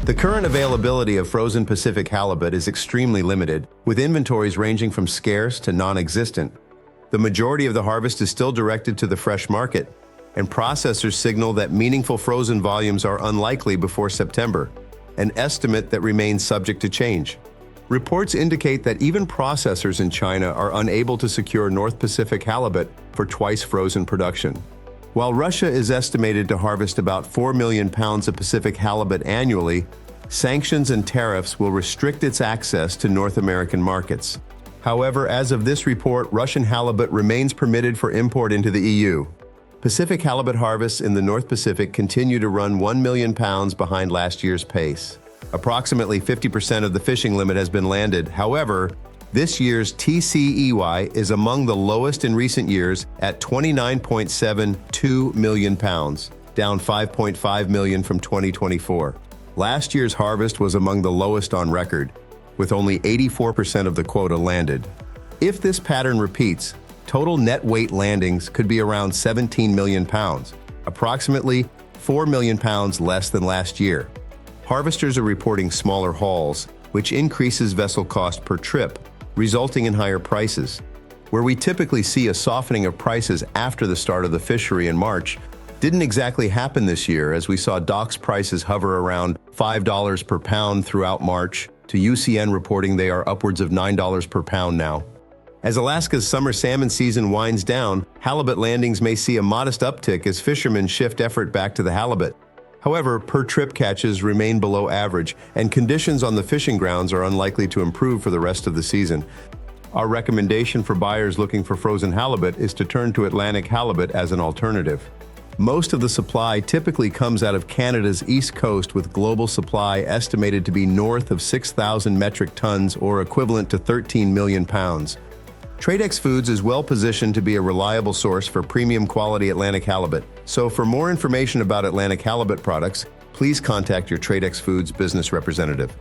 The current availability of frozen Pacific halibut is extremely limited, with inventories ranging from scarce to non-existent. The majority of the harvest is still directed to the fresh market, and processors signal that meaningful frozen volumes are unlikely before September, an estimate that remains subject to change. Reports indicate that even processors in China are unable to secure North Pacific halibut for twice-frozen production. While Russia is estimated to harvest about 4 million pounds of Pacific halibut annually, sanctions and tariffs will restrict its access to North American markets. However, as of this report, Russian halibut remains permitted for import into the EU. Pacific halibut harvests in the North Pacific continue to run 1 million pounds behind last year's pace. Approximately 50% of the fishing limit has been landed. However, this year's TCEY is among the lowest in recent years at 29.72 million pounds, down 5.5 million from 2024. Last year's harvest was among the lowest on record, with only 84% of the quota landed. If this pattern repeats, total net weight landings could be around 17 million pounds, approximately 4 million pounds less than last year. Harvesters are reporting smaller hauls, which increases vessel cost per trip, resulting in higher prices. Where we typically see a softening of prices after the start of the fishery in March, didn't exactly happen this year, as we saw docks prices hover around $5 per pound throughout March, to UCN reporting they are upwards of $9 per pound now. As Alaska's summer salmon season winds down, halibut landings may see a modest uptick as fishermen shift effort back to the halibut. However, per-trip catches remain below average, and conditions on the fishing grounds are unlikely to improve for the rest of the season. Our recommendation for buyers looking for frozen halibut is to turn to Atlantic halibut as an alternative. Most of the supply typically comes out of Canada's east coast, with global supply estimated to be north of 6,000 metric tons, or equivalent to 13 million pounds. Tradex Foods is well positioned to be a reliable source for premium quality Atlantic halibut. So for more information about Atlantic halibut products, please contact your Tradex Foods business representative.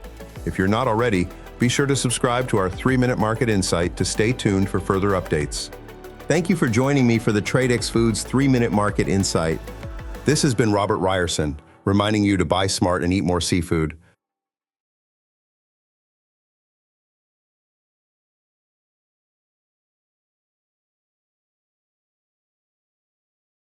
If you're not already, be sure to subscribe to our 3-Minute Market Insight to stay tuned for further updates. Thank you for joining me for the Tradex Foods 3-Minute Market Insight. This has been Robert Ryerson, reminding you to buy smart and eat more seafood.